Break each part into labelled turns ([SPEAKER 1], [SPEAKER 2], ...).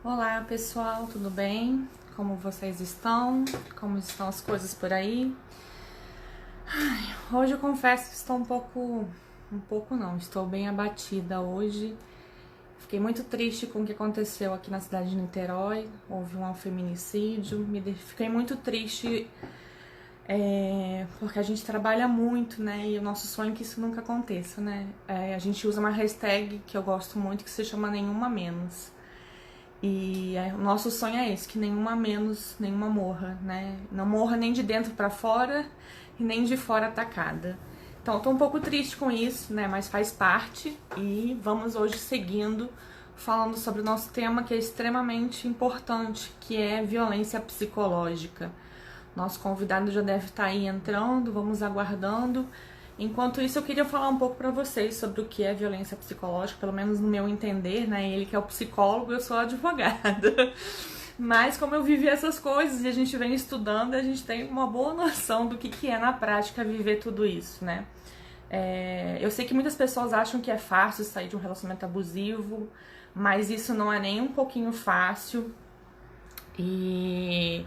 [SPEAKER 1] Olá pessoal, tudo bem? Como vocês estão? Como estão as coisas por aí? Hoje eu confesso que estou um pouco não, estou bem abatida hoje. Fiquei muito triste com o que aconteceu aqui na cidade de Niterói. Houve um feminicídio. Fiquei muito triste porque a gente trabalha muito, né? E o nosso sonho é que isso nunca aconteça, né? A gente usa uma hashtag que eu gosto muito que se chama Nenhuma Menos. E o nosso sonho é esse, que nenhuma menos, nenhuma morra, né? Não morra nem de dentro para fora e nem de fora atacada. Então, eu tô um pouco triste com isso, né? Mas faz parte e vamos hoje seguindo falando sobre o nosso tema que é extremamente importante, que é violência psicológica. Nosso convidado já deve estar aí entrando, vamos aguardando. Enquanto isso, eu queria falar um pouco para vocês sobre o que é violência psicológica, pelo menos no meu entender, né? Ele que é o psicólogo, eu sou a advogada. Mas como eu vivi essas coisas e a gente vem estudando, a gente tem uma boa noção do que é na prática viver tudo isso, né? Eu sei que muitas pessoas acham que é fácil sair de um relacionamento abusivo, mas isso não é nem um pouquinho fácil. E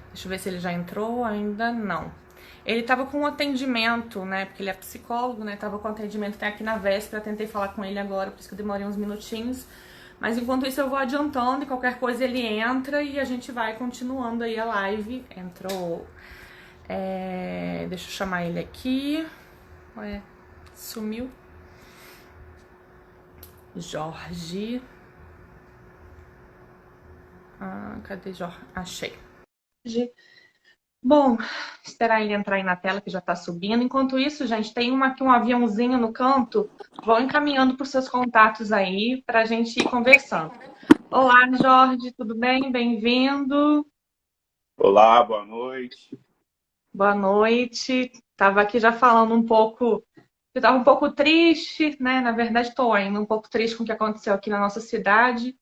[SPEAKER 1] deixa eu ver se ele já entrou, ainda não. Ele tava com um atendimento, né? Porque ele é psicólogo, né? Tava com atendimento até aqui na véspera, tentei falar com ele agora, por isso que eu demorei uns minutinhos. Mas enquanto isso eu vou adiantando e qualquer coisa ele entra e a gente vai continuando aí a live. Entrou. Deixa eu chamar ele aqui. Ué, sumiu. Jorge. Cadê Jorge? Achei. Bom, esperar ele entrar aí na tela que já está subindo. Enquanto isso, gente, tem aqui um aviãozinho no canto. Vão encaminhando para os seus contatos aí para a gente ir conversando. Olá, Jorge, tudo bem? Bem-vindo.
[SPEAKER 2] Olá, boa noite.
[SPEAKER 1] Boa noite. Estava aqui já falando um pouco. Eu estava um pouco triste, né? Na verdade, estou ainda um pouco triste com o que aconteceu aqui na nossa cidade.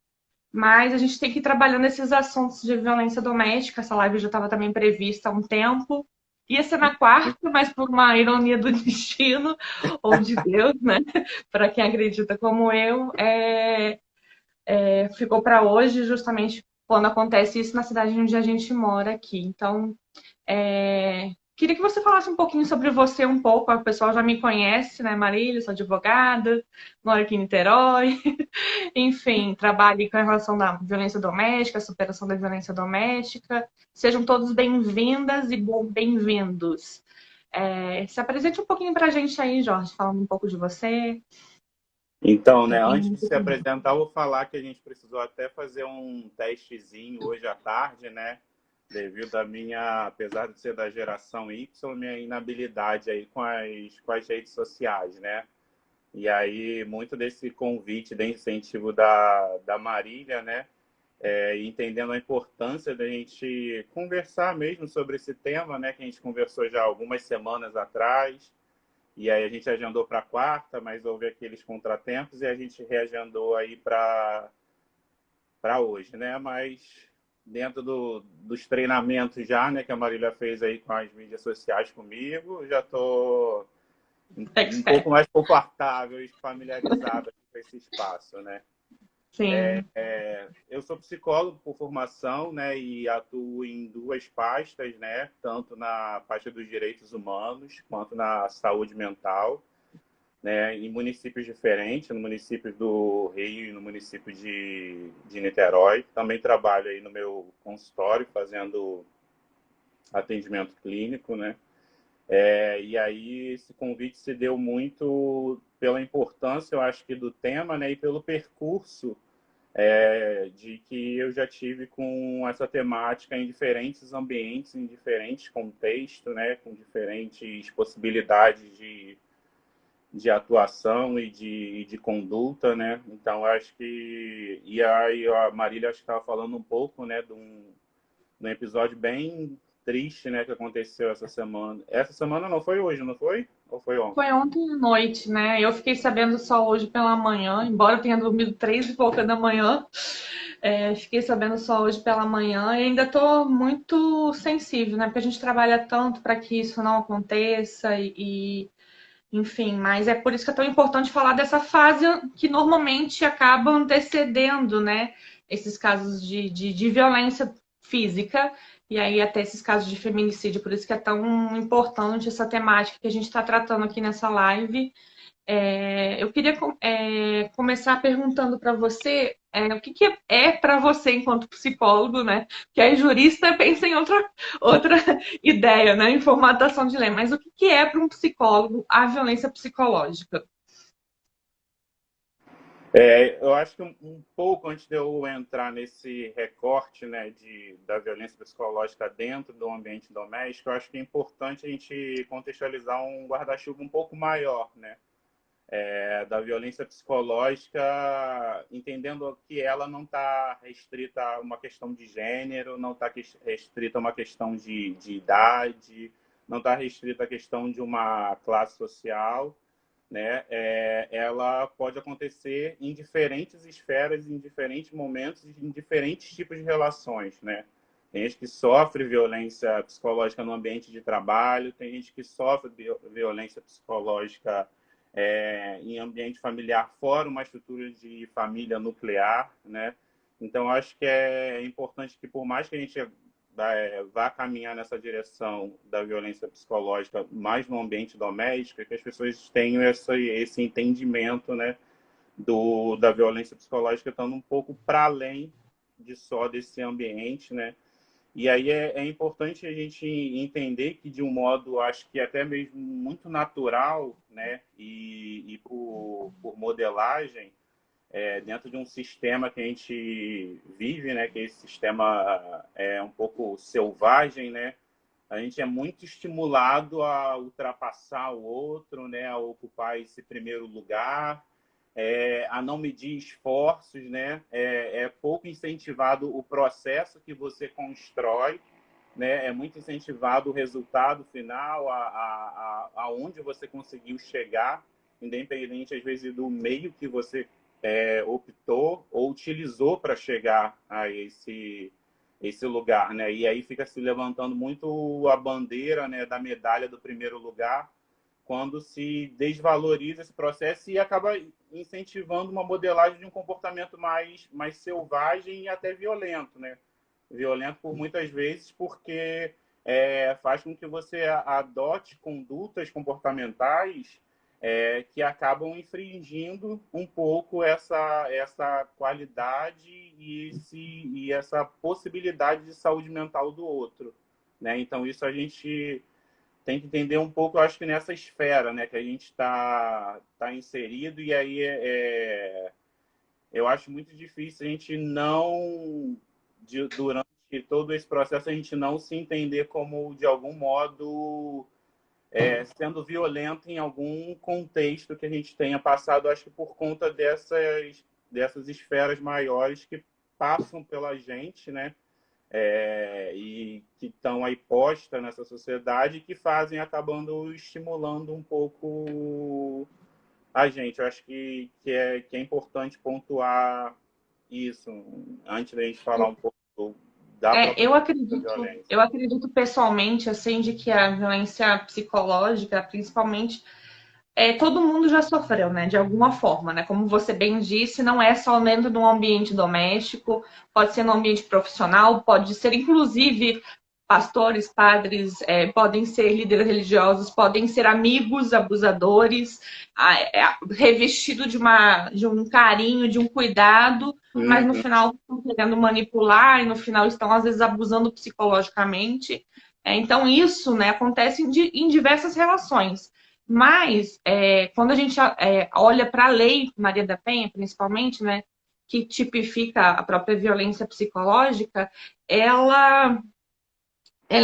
[SPEAKER 1] Mas a gente tem que ir trabalhando esses assuntos de violência doméstica. Essa live já estava também prevista há um tempo. Ia ser na quarta, mas por uma ironia do destino, ou de Deus, né? Para quem acredita como eu, ficou para hoje, justamente quando acontece isso na cidade onde a gente mora aqui. Então, queria que você falasse um pouquinho sobre você um pouco. O pessoal já me conhece, né, Marília? Sou advogada, moro aqui em Niterói. Enfim, trabalhe com a relação da violência doméstica, superação da violência doméstica. Sejam todos bem-vindas e bem-vindos. Se apresente um pouquinho para a gente aí, Jorge, falando um pouco de você.
[SPEAKER 2] Então,
[SPEAKER 1] É
[SPEAKER 2] né,
[SPEAKER 1] bem
[SPEAKER 2] antes de
[SPEAKER 1] muito
[SPEAKER 2] se
[SPEAKER 1] comum.
[SPEAKER 2] apresentar, eu vou falar que a gente precisou até fazer um testezinho hoje à tarde, né? Devido à minha, apesar de ser da geração Y, minha inabilidade aí com as redes sociais, né? E aí, muito desse convite, de incentivo da Marília, né? Entendendo a importância da gente conversar mesmo sobre esse tema, né? Que a gente conversou já algumas semanas atrás. E aí a gente agendou para quarta, mas houve aqueles contratempos e a gente reagendou aí para hoje, né? Mas dentro dos treinamentos já, né, que a Marília fez aí com as mídias sociais comigo, já estou um
[SPEAKER 1] Expert.
[SPEAKER 2] pouco mais confortável e familiarizado com esse espaço, né?
[SPEAKER 1] Sim.
[SPEAKER 2] Eu sou psicólogo por formação, né, e atuo em duas pastas, né, tanto na pasta dos direitos humanos quanto na saúde mental, né, em municípios diferentes, no município do Rio e no município de Niterói. Também trabalho aí no meu consultório fazendo atendimento clínico, né? E aí esse convite se deu muito pela importância, eu acho que do tema, né, e pelo percurso de que eu já tive com essa temática em diferentes ambientes, em diferentes contextos, né, com diferentes possibilidades de atuação e de conduta, né? Então, acho que... E aí a Marília, acho que estava falando um pouco, né, de um episódio bem triste, né, que aconteceu essa semana. Essa semana não foi hoje, não foi? Ou foi ontem?
[SPEAKER 1] Foi ontem à noite, né? Eu fiquei sabendo só hoje pela manhã, embora eu tenha dormido 3 e pouca da manhã. Fiquei sabendo só hoje pela manhã e ainda estou muito sensível, né? Porque a gente trabalha tanto para que isso não aconteça Enfim, mas é por isso que é tão importante falar dessa fase que normalmente acaba antecedendo, né, esses casos de violência física e aí até esses casos de feminicídio. Por isso que é tão importante essa temática que a gente está tratando aqui nessa live. Eu queria começar perguntando para você o que é para você enquanto psicólogo, né? Que aí jurista pensa em outra ideia, né? Em formatação de lei. Mas o que é para um psicólogo a violência psicológica?
[SPEAKER 2] Eu acho que um pouco antes de eu entrar nesse recorte, né, da violência psicológica dentro do ambiente doméstico, eu acho que é importante a gente contextualizar um guarda-chuva um pouco maior, né, da violência psicológica, entendendo que ela não está restrita a uma questão de gênero, não está restrita a uma questão de idade, não está restrita a questão de uma classe social, né? Ela pode acontecer em diferentes esferas, em diferentes momentos, em diferentes tipos de relações, né? Tem gente que sofre violência psicológica no ambiente de trabalho, tem gente que sofre violência psicológica em ambiente familiar fora uma estrutura de família nuclear, né? Então, acho que é importante que, por mais que a gente vá caminhar nessa direção da violência psicológica mais no ambiente doméstico, que as pessoas tenham esse entendimento, né, da violência psicológica estando um pouco para além de só desse ambiente, né? E aí é importante a gente entender que, de um modo, acho que até mesmo muito natural, né, e por modelagem, dentro de um sistema que a gente vive, né, que esse sistema é um pouco selvagem, né, a gente é muito estimulado a ultrapassar o outro, né, a ocupar esse primeiro lugar, a não medir esforços, né, é pouco incentivado o processo que você constrói, né, é muito incentivado o resultado final, aonde você conseguiu chegar, independente, às vezes, do meio que você optou ou utilizou para chegar a esse lugar, né? E aí fica se levantando muito a bandeira, né, da medalha do primeiro lugar, quando se desvaloriza esse processo e acaba incentivando uma modelagem de um comportamento mais selvagem e até violento, né? Violento por muitas vezes porque faz com que você adote condutas comportamentais que acabam infringindo um pouco essa qualidade e essa possibilidade de saúde mental do outro, né? Então, isso a gente tem que entender um pouco, eu acho que nessa esfera, né, que a gente tá inserido, e aí eu acho muito difícil a gente não, durante todo esse processo, a gente não se entender como, de algum modo, sendo violento em algum contexto que a gente tenha passado, acho que por conta dessas esferas maiores que passam pela gente, né? E que estão aí postas nessa sociedade e que fazem, acabando estimulando um pouco a gente. Eu acho que é importante pontuar isso antes da gente falar um pouco da própria violência.
[SPEAKER 1] Eu acredito pessoalmente, assim, de que a violência psicológica, principalmente, todo mundo já sofreu, né? De alguma forma, né? Como você bem disse, não é só dentro de um ambiente doméstico, pode ser no ambiente profissional, pode ser, inclusive, pastores, padres, podem ser líderes religiosos, podem ser amigos abusadores, revestido de um carinho, de um cuidado, mas no final estão querendo manipular e no final estão, às vezes, abusando psicologicamente. Então, isso, né, acontece em diversas relações. Mas, quando a gente olha para a lei Maria da Penha, principalmente, né, que tipifica a própria violência psicológica, ela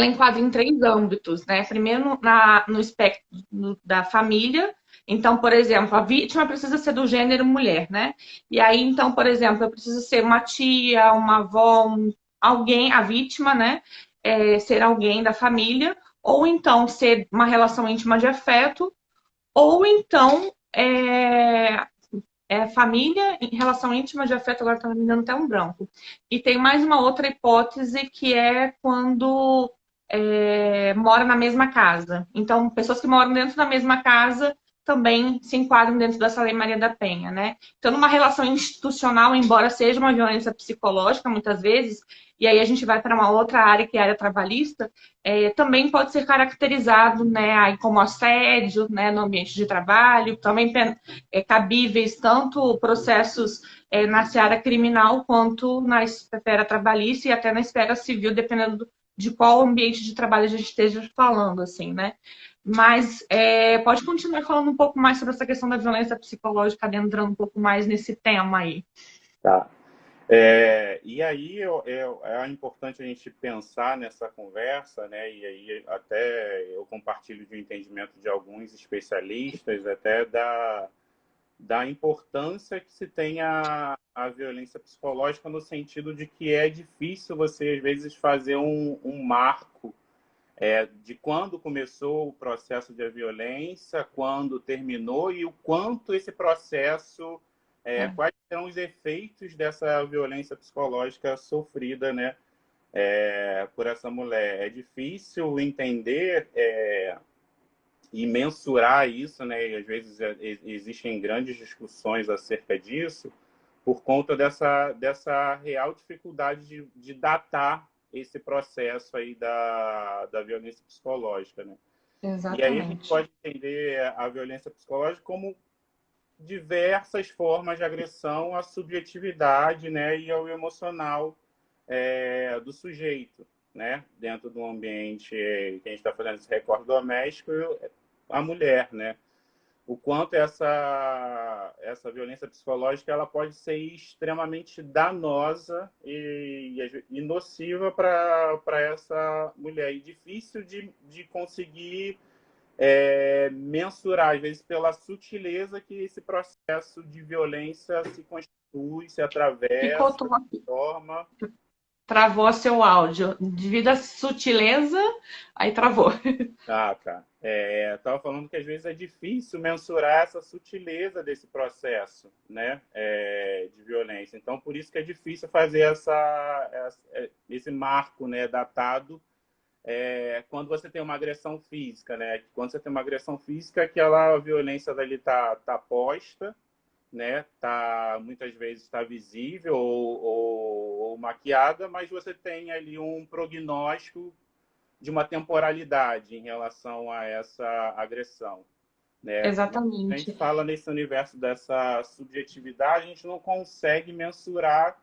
[SPEAKER 1] enquadra em três âmbitos, né? Primeiro, no espectro da família. Então, por exemplo, a vítima precisa ser do gênero mulher, né? E aí, então, por exemplo, eu preciso ser uma tia, uma avó, alguém, a vítima, né? Ser alguém da família, ou então ser uma relação íntima de afeto, ou então família em relação íntima de afeto, agora tá me dando até um branco. E tem mais uma outra hipótese que é quando mora na mesma casa. Então, pessoas que moram dentro da mesma casa também se enquadram dentro dessa Lei Maria da Penha, né? Então, numa relação institucional, embora seja uma violência psicológica, muitas vezes, e aí a gente vai para uma outra área, que é a área trabalhista, também pode ser caracterizado, né, aí como assédio, né, no ambiente de trabalho, também cabíveis tanto processos na seara criminal quanto na esfera trabalhista e até na esfera civil, dependendo de qual ambiente de trabalho a gente esteja falando, assim, né? Mas pode continuar falando um pouco mais sobre essa questão da violência psicológica, adentrando um pouco mais nesse tema aí.
[SPEAKER 2] Tá. E aí é importante a gente pensar nessa conversa, né? E aí até eu compartilho de um entendimento de alguns especialistas, até da importância que se tem a violência psicológica, no sentido de que é difícil você, às vezes, fazer um marco de quando começou o processo de violência, quando terminou e o quanto esse processo, quais são os efeitos dessa violência psicológica sofrida, né, por essa mulher. É difícil entender e mensurar isso, né, e às vezes existem grandes discussões acerca disso, por conta dessa real dificuldade de datar esse processo aí da violência psicológica, né? E aí a gente
[SPEAKER 1] Exatamente.
[SPEAKER 2] pode entender a violência psicológica como diversas formas de agressão à subjetividade, né, e ao emocional do sujeito, né, dentro do ambiente que a gente está fazendo esse recorte doméstico, a mulher, né? O quanto essa violência psicológica ela pode ser extremamente danosa e nociva para essa mulher. E difícil de conseguir mensurar, às vezes, pela sutileza que esse processo de violência se constitui, se
[SPEAKER 1] Ficou,
[SPEAKER 2] atravessa, se forma.
[SPEAKER 1] travou seu áudio. Devido à sutileza, aí travou.
[SPEAKER 2] Ah, tá. Estava falando que às vezes é difícil mensurar essa sutileza desse processo, né, de violência. Então, por isso que é difícil fazer esse marco, né, datado, quando você tem uma agressão física, né? Quando você tem uma agressão física, aquela violência dali tá posta, né? Muitas vezes está visível ou maquiada, mas você tem ali um prognóstico de uma temporalidade em relação a essa agressão, né? Mas a gente
[SPEAKER 1] Exatamente.
[SPEAKER 2] fala nesse universo dessa subjetividade, a gente não consegue mensurar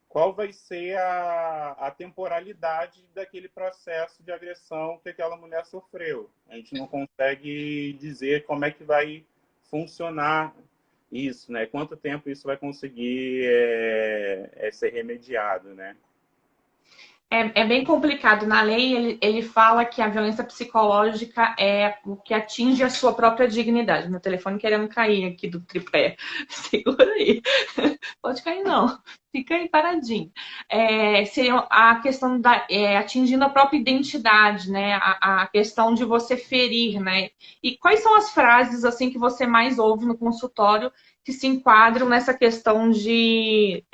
[SPEAKER 2] qual vai ser a temporalidade daquele processo de agressão que aquela mulher sofreu. A gente não consegue dizer como é que vai funcionar isso, né? Quanto tempo isso vai conseguir ser remediado, né?
[SPEAKER 1] É bem complicado. Na lei, ele fala que a violência psicológica é o que atinge a sua própria dignidade. Meu telefone querendo cair aqui do tripé. Segura aí. Pode cair, não. Fica aí paradinho. Seria a questão da atingindo a própria identidade, né? A questão de você ferir, né? E quais são as frases assim que você mais ouve no consultório que se enquadram nessa questão de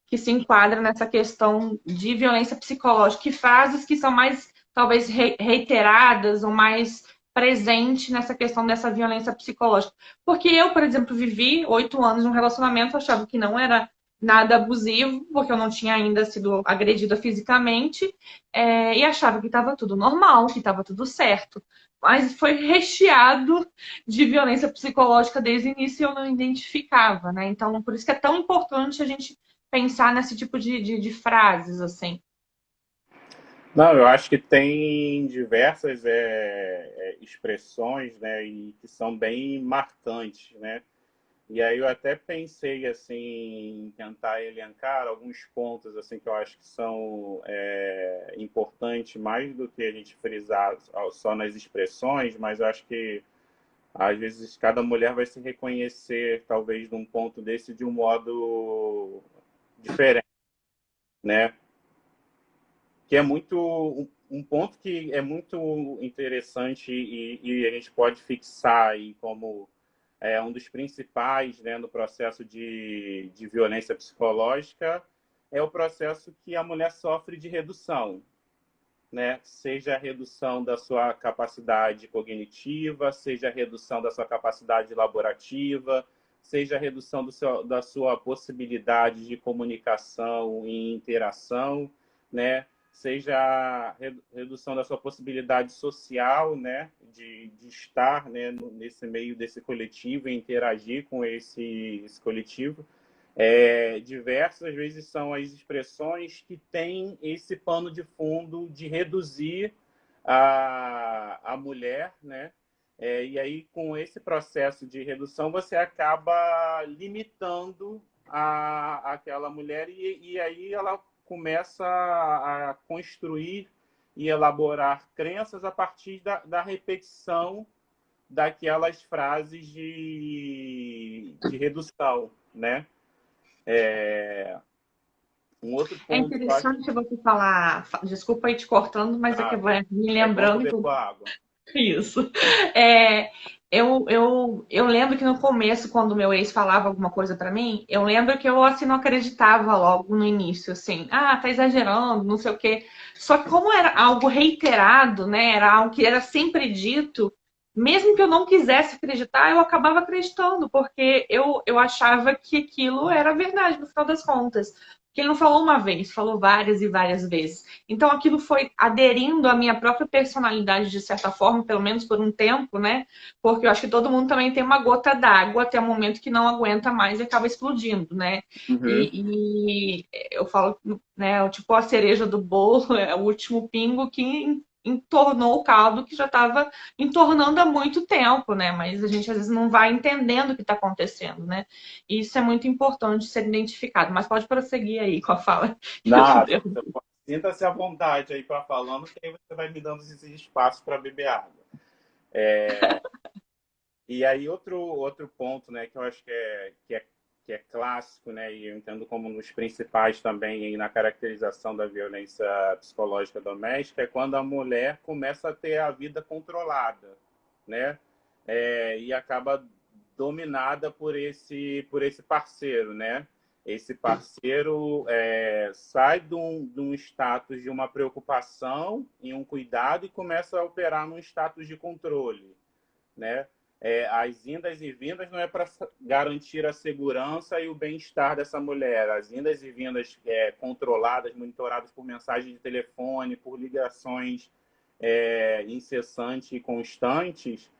[SPEAKER 1] que se enquadra nessa questão de violência psicológica? Que frases que são mais, talvez, reiteradas ou mais presente nessa questão dessa violência psicológica? Porque eu, por exemplo, vivi 8 anos num relacionamento, achava que não era nada abusivo, porque eu não tinha ainda sido agredida fisicamente, e achava que estava tudo normal, que estava tudo certo. Mas foi recheado de violência psicológica desde o início e eu não identificava, né? Então, por isso que é tão importante a gente pensar nesse tipo de frases, assim.
[SPEAKER 2] Não, eu acho que tem diversas expressões, né, e que são bem marcantes, né? E aí eu até pensei assim em tentar elencar alguns pontos assim que eu acho que são importantes, mais do que a gente frisar só nas expressões, mas eu acho que às vezes cada mulher vai se reconhecer talvez num ponto desse de um modo diferente, né? Que é muito um ponto que é muito interessante e a gente pode fixar aí como um dos principais, né, no processo de violência psicológica, é o processo que a mulher sofre de redução, né? Seja a redução da sua capacidade cognitiva, seja a redução da sua capacidade laborativa, seja a redução da sua possibilidade de comunicação e interação, né? Seja a redução da sua possibilidade social, né? De estar, né? Nesse meio desse coletivo e interagir com esse coletivo. Diversas vezes são as expressões que têm esse pano de fundo de reduzir a mulher, né? E aí, com esse processo de redução, você acaba limitando aquela mulher e aí ela começa a construir e elaborar crenças a partir da repetição daquelas frases de redução, né? Um outro
[SPEAKER 1] É
[SPEAKER 2] ponto que eu acho
[SPEAKER 1] interessante você falar, desculpa aí te cortando, mas é que
[SPEAKER 2] nada
[SPEAKER 1] vai me
[SPEAKER 2] é bom
[SPEAKER 1] lembrando que
[SPEAKER 2] beber com a água.
[SPEAKER 1] isso. É, eu lembro que no começo, quando o meu ex falava alguma coisa pra mim, eu lembro que eu assim não acreditava logo no início, assim, tá exagerando, não sei o quê. Só que como era algo reiterado, né, era algo que era sempre dito, mesmo que eu não quisesse acreditar, eu acabava acreditando, porque eu achava que aquilo era verdade no final das contas. Porque ele não falou uma vez, falou várias e várias vezes. Então aquilo foi aderindo à minha própria personalidade de certa forma, pelo menos por um tempo, né? Porque eu acho que todo mundo também tem uma gota d'água até o momento que não aguenta mais e acaba explodindo, né?
[SPEAKER 2] Uhum.
[SPEAKER 1] E eu falo, né? Tipo a cereja do bolo, é o último pingo que entornou o caldo que já estava entornando há muito tempo, né? Mas a gente às vezes não vai entendendo o que está acontecendo, né? E isso é muito importante ser identificado. Mas pode prosseguir aí com a fala que eu te
[SPEAKER 2] Nada.
[SPEAKER 1] derrubo.
[SPEAKER 2] Sinta-se à vontade aí para falando, que aí você vai me dando esse espaço para beber água. E aí outro ponto, né, que eu acho que é clássico, né, e eu entendo como um dos principais também aí na caracterização da violência psicológica doméstica, é quando a mulher começa a ter a vida controlada, né, e acaba dominada por esse parceiro, né? Esse parceiro sai de um status de uma preocupação e um cuidado e começa a operar num status de controle, né? As indas e vindas não é para garantir a segurança e o bem-estar dessa mulher. As indas e vindas controladas, monitoradas por mensagem de telefone, por ligações incessantes e constantes,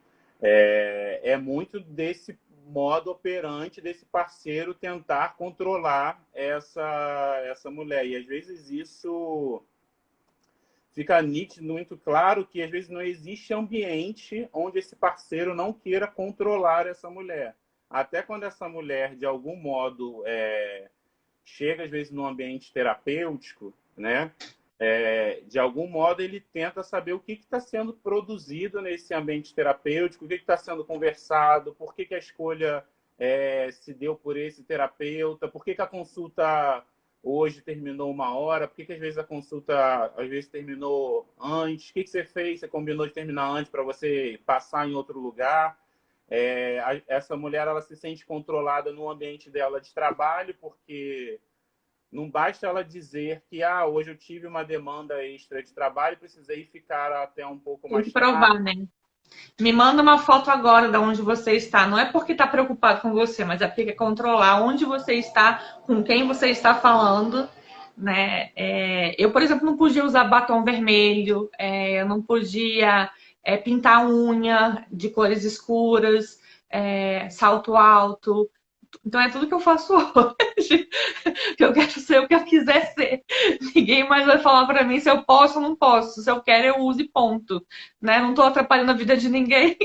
[SPEAKER 2] muito desse modo operante desse parceiro tentar controlar essa mulher. E às vezes isso fica nítido, muito claro, que às vezes não existe ambiente onde esse parceiro não queira controlar essa mulher. Até quando essa mulher, de algum modo, chega, às vezes, num ambiente terapêutico, né? De algum modo, ele tenta saber o que está sendo produzido nesse ambiente terapêutico, o que está sendo conversado, por que a escolha se deu por esse terapeuta, por que a consulta hoje terminou 1 hora, por que às vezes a consulta às vezes terminou antes, o que você fez, você combinou de terminar antes para você passar em outro lugar. Essa mulher ela se sente controlada no ambiente dela de trabalho, porque não basta ela dizer que hoje eu tive uma demanda extra de trabalho e precisei ficar até um pouco
[SPEAKER 1] Tem que
[SPEAKER 2] mais tarde.
[SPEAKER 1] provar, né? Me manda uma foto agora de onde você está. Não é porque está preocupado com você, mas é porque quer controlar onde você está, com quem você está falando, né? Eu, por exemplo, não podia usar batom vermelho, eu não podia pintar unha de cores escuras, salto alto. Então é tudo que eu faço hoje. Que eu quero ser o que eu quiser ser. Ninguém mais vai falar pra mim se eu posso ou não posso. Se eu quero, eu uso e ponto. Né? Não tô atrapalhando a vida de ninguém.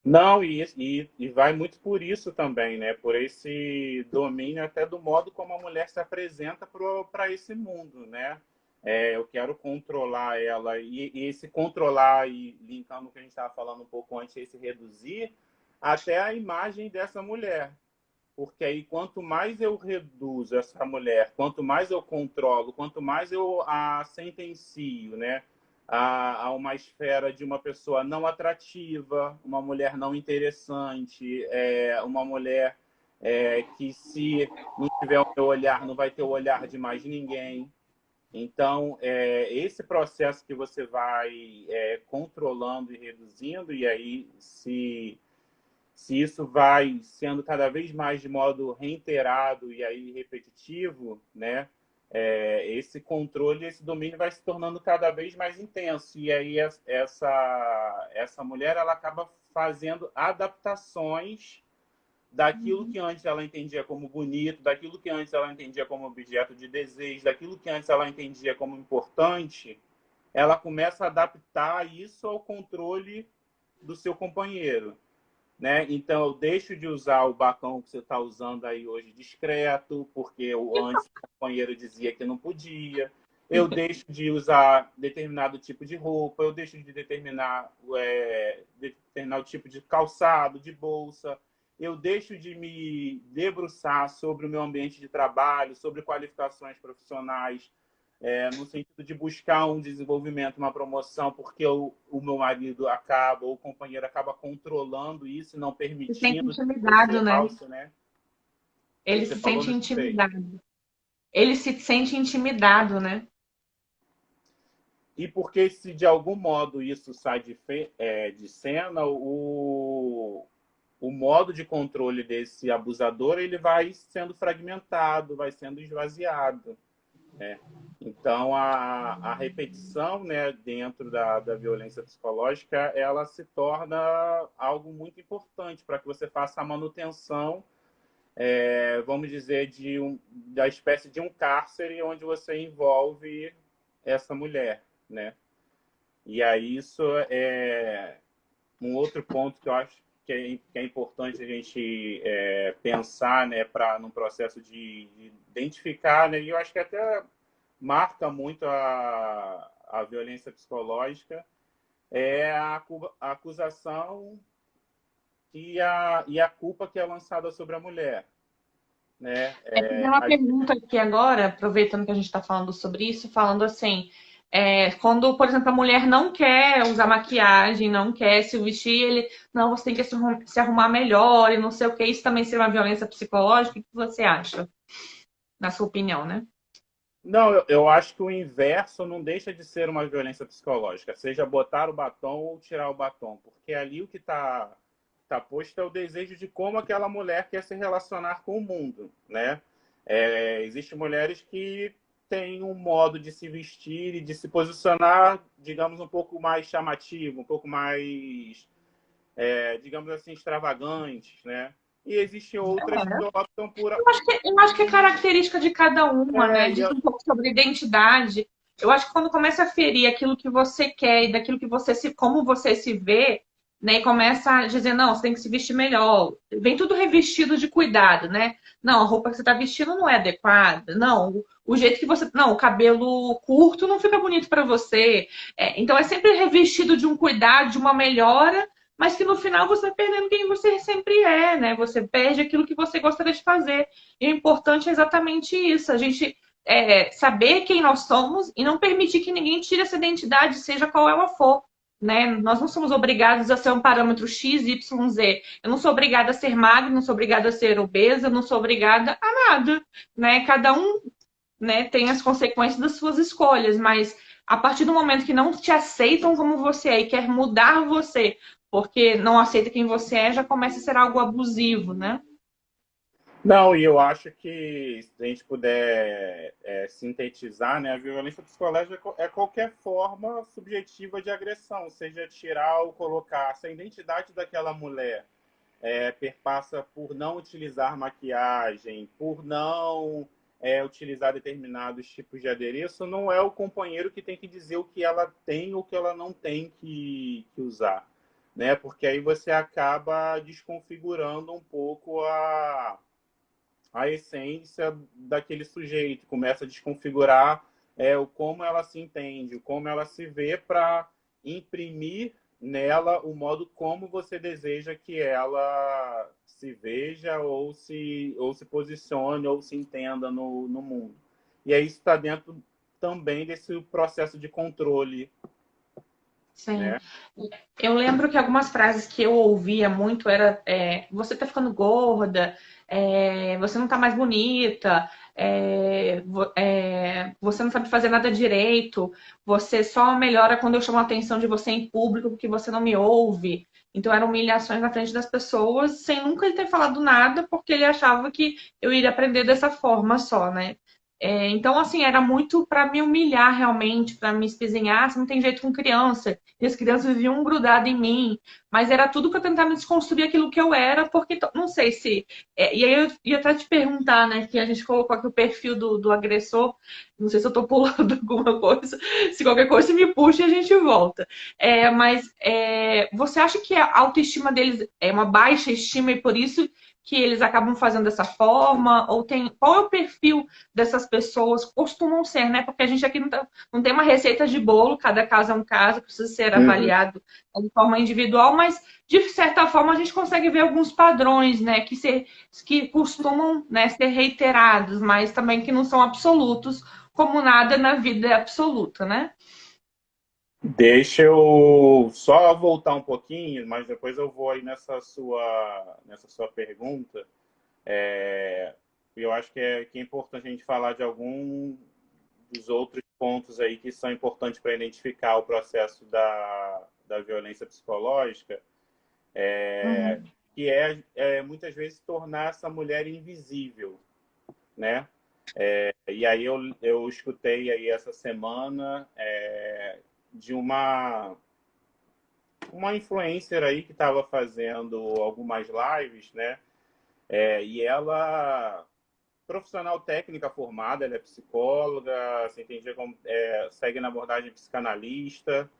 [SPEAKER 2] Não, e vai muito por isso também, né? Por esse domínio até do modo como a mulher se apresenta para esse mundo, né? Eu quero controlar ela, e esse controlar, e linkando o que a gente estava falando um pouco antes, esse reduzir até a imagem dessa mulher. Porque aí, quanto mais eu reduzo essa mulher, quanto mais eu controlo, quanto mais eu a sentencio, né? A uma esfera de uma pessoa não atrativa, uma mulher não interessante, uma mulher que, se não tiver o meu olhar, não vai ter o olhar de mais ninguém, Então, esse processo que você vai controlando e reduzindo, e aí se isso vai sendo cada vez mais de modo reiterado e aí repetitivo, né? Esse controle, esse domínio vai se tornando cada vez mais intenso. E aí essa mulher ela acaba fazendo adaptações daquilo que antes ela entendia como bonito, daquilo que antes ela entendia como objeto de desejo, daquilo que antes ela entendia como importante, ela começa a adaptar isso ao controle do seu companheiro. Né? Então, eu deixo de usar o batom que você está usando aí hoje discreto, porque antes o companheiro dizia que não podia. Eu deixo de usar determinado tipo de roupa, eu deixo de determinar o tipo de calçado, de bolsa. Eu deixo de me debruçar sobre o meu ambiente de trabalho, sobre qualificações profissionais, no sentido de buscar um desenvolvimento, uma promoção, porque o meu marido acaba, ou o companheiro acaba controlando isso, não
[SPEAKER 1] Se sente
[SPEAKER 2] permitindo que você
[SPEAKER 1] intimidado, né?
[SPEAKER 2] alce, né? O que
[SPEAKER 1] Ele
[SPEAKER 2] você
[SPEAKER 1] se
[SPEAKER 2] falou,
[SPEAKER 1] sente
[SPEAKER 2] não escutei.
[SPEAKER 1] intimidado. Ele se sente intimidado, né?
[SPEAKER 2] E porque se de algum modo isso sai de cena, o modo de controle desse abusador ele vai sendo fragmentado, vai sendo esvaziado. Né? Então, a repetição, né, dentro da violência psicológica, ela se torna algo muito importante para que você faça a manutenção, vamos dizer, da espécie de um cárcere onde você envolve essa mulher, né? E aí isso é um outro ponto que eu acho que é importante a gente pensar, né, para num processo de identificar, né? E eu acho que até marca muito a violência psicológica é a acusação e a culpa que é lançada sobre a mulher, né?
[SPEAKER 1] Tem uma pergunta aqui agora, aproveitando que a gente está falando sobre isso, falando assim, quando, por exemplo, a mulher não quer usar maquiagem, não quer se vestir, ele, não, você tem que se arrumar melhor e não sei o que, isso também seria uma violência psicológica? O que você acha, na sua opinião, né?
[SPEAKER 2] Não, eu acho que o inverso não deixa de ser uma violência psicológica, seja botar o batom ou tirar o batom, porque ali o que tá posto é o desejo de como aquela mulher quer se relacionar com o mundo, né? Existem mulheres que têm um modo de se vestir e de se posicionar, digamos, um pouco mais chamativo, um pouco mais, digamos assim, extravagantes, né? E existem outras que optam por...
[SPEAKER 1] Eu acho que é característica de cada uma, né?
[SPEAKER 2] É, e
[SPEAKER 1] Diz um pouco sobre identidade. Eu acho que quando começa a ferir aquilo que você quer e daquilo que como você se vê, né? E começa a dizer, não, você tem que se vestir melhor. Vem tudo revestido de cuidado, né? Não, a roupa que você está vestindo não é adequada. Não, o jeito que você. Não, o cabelo curto não fica bonito para você. Então é sempre revestido de um cuidado, de uma melhora, mas que no final você vai perdendo quem você sempre é, né? Você perde aquilo que você gostaria de fazer. E o importante é exatamente isso, a gente saber quem nós somos e não permitir que ninguém tire essa identidade, seja qual ela for. Né? Nós não somos obrigados a ser um parâmetro X, Y, Z. Eu não sou obrigada a ser magra, não sou obrigada a ser obesa, não sou obrigada a nada. Né? Cada um, né, tem as consequências das suas escolhas, mas a partir do momento que não te aceitam como você é e quer mudar você porque não aceita quem você é, já começa a ser algo abusivo, né?
[SPEAKER 2] Não, e eu acho que se a gente puder sintetizar, né, a violência psicológica é qualquer forma subjetiva de agressão, seja tirar ou colocar. Se a identidade daquela mulher perpassa por não utilizar maquiagem, por não utilizar determinados tipos de adereço, não é o companheiro que tem que dizer o que ela tem ou o que ela não tem que usar. Né? Porque aí você acaba desconfigurando um pouco a essência daquele sujeito, começa a desconfigurar o como ela se entende, o como ela se vê para imprimir nela o modo como você deseja que ela se veja ou se posicione ou se entenda no mundo. E aí isso está dentro também desse processo de controle
[SPEAKER 1] Sim.
[SPEAKER 2] né?
[SPEAKER 1] Eu lembro que algumas frases que eu ouvia muito era você tá ficando gorda, você não tá mais bonita, você não sabe fazer nada direito, você só melhora quando eu chamo a atenção de você em público porque você não me ouve. Então eram humilhações na frente das pessoas, sem nunca ele ter falado nada, porque ele achava que eu iria aprender dessa forma só, né? Então, assim, era muito para me humilhar realmente, para me espezinhar. Você não tem jeito com criança. E as crianças viviam grudadas em mim. Mas era tudo para tentar me desconstruir aquilo que eu era, porque não sei se. E aí eu ia até te perguntar, né? Que a gente colocou aqui o perfil do agressor. Não sei se eu tô pulando alguma coisa. Se qualquer coisa, você me puxa e a gente volta. Você acha que a autoestima deles é uma baixa estima e por isso que eles acabam fazendo dessa forma? Ou tem. Qual é o perfil dessas pessoas? Costumam ser, né? Porque a gente aqui não tem uma receita de bolo, cada caso é um caso, precisa ser
[SPEAKER 2] Uhum.
[SPEAKER 1] avaliado de forma individual, mas de certa forma a gente consegue ver alguns padrões, né, que costumam, né, ser reiterados, mas também que não são absolutos, como nada na vida é absoluta, né?
[SPEAKER 2] Deixa eu só voltar um pouquinho, mas depois eu vou aí nessa sua pergunta. Eu acho que é importante a gente falar de algum dos outros pontos aí que são importantes para identificar o processo da violência psicológica,
[SPEAKER 1] Uhum.
[SPEAKER 2] que muitas vezes tornar essa mulher invisível, né? E aí eu escutei aí essa semana de uma influencer aí que estava fazendo algumas lives, né? E ela profissional técnica formada, ela é psicóloga, se entendia como segue na abordagem psicanalista,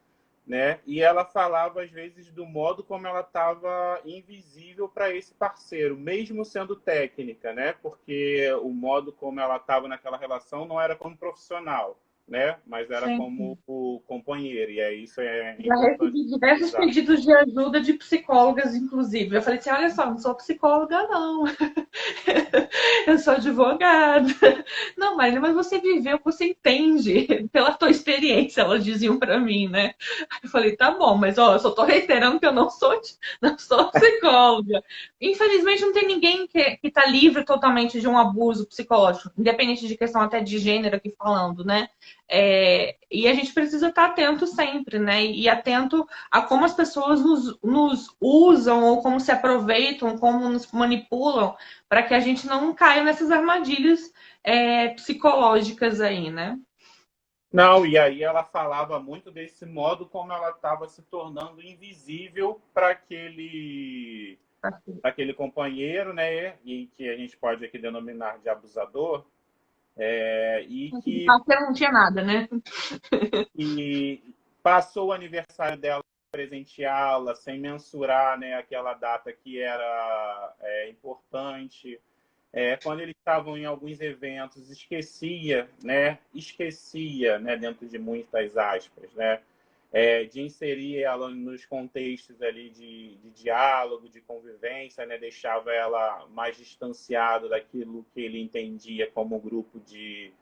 [SPEAKER 2] né? E ela falava às vezes do modo como ela estava invisível para esse parceiro, mesmo sendo técnica, né? Porque o modo como ela estava naquela relação não era como profissional, né? Mas era
[SPEAKER 1] Sim.
[SPEAKER 2] como o companheiro. E aí isso é
[SPEAKER 1] Já
[SPEAKER 2] importante
[SPEAKER 1] recebi diversos
[SPEAKER 2] frisar.
[SPEAKER 1] pedidos de ajuda de psicólogas, inclusive. Eu falei assim: olha só, não sou psicóloga, não. Eu sou advogada. Não, Marina, mas você viveu, você entende pela tua experiência, elas diziam pra mim, né? Eu falei, tá bom, mas ó, eu só tô reiterando que eu não sou psicóloga. Infelizmente, não tem ninguém que tá livre totalmente de um abuso psicológico, independente de questão até de gênero aqui falando, né? E a gente precisa estar atento sempre, né? E atento a como as pessoas nos usam ou como se aproveitam, como nos manipulam, para que a gente não caia nessas armadilhas psicológicas aí, né?
[SPEAKER 2] Não, e aí ela falava muito desse modo como ela estava se tornando invisível para aquele companheiro, né? E que a gente pode aqui denominar de abusador, e que
[SPEAKER 1] Porque não tinha nada, né?
[SPEAKER 2] e passou o aniversário dela presenteá-la sem mensurar, né, aquela data que era importante. Quando eles estavam em alguns eventos, esquecia, né, dentro de muitas aspas, né, de inserir ela nos contextos ali de diálogo, de convivência, né, deixava ela mais distanciada daquilo que ele entendia como grupo de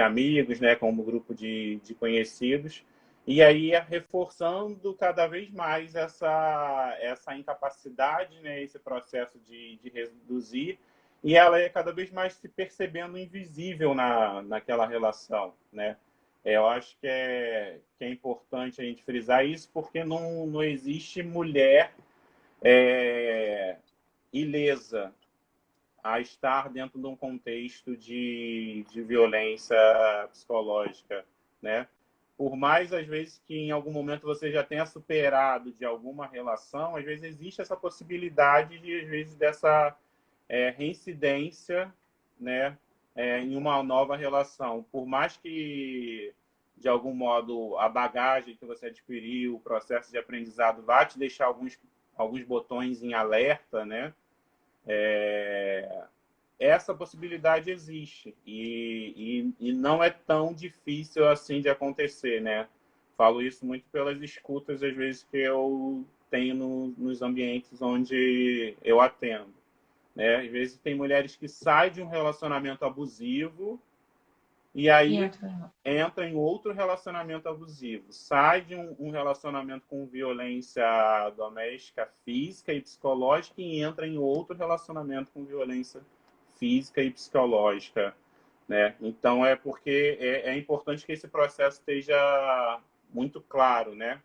[SPEAKER 2] amigos, né, como grupo de conhecidos, e aí ia reforçando cada vez mais essa incapacidade, né, esse processo de reduzir, e ela ia cada vez mais se percebendo invisível naquela relação, né? Eu acho que é importante a gente frisar isso, porque não existe mulher ilesa a estar dentro de um contexto de violência psicológica, né? Por mais, às vezes, que em algum momento você já tenha superado de alguma relação, às vezes existe essa possibilidade de, às vezes, dessa reincidência, né, em uma nova relação. Por mais que, de algum modo, a bagagem que você adquiriu, o processo de aprendizado vá te deixar alguns botões em alerta, né? Essa possibilidade existe e não é tão difícil assim de acontecer, né? Falo isso muito pelas escutas, às vezes, que eu tenho nos ambientes onde eu atendo, né? Às vezes tem mulheres que saem de um relacionamento abusivo e aí entra em outro relacionamento abusivo. Sai de um relacionamento com violência doméstica, física e psicológica e entra em outro relacionamento com violência física e psicológica, né? Então, é porque é importante que esse processo esteja muito claro, né?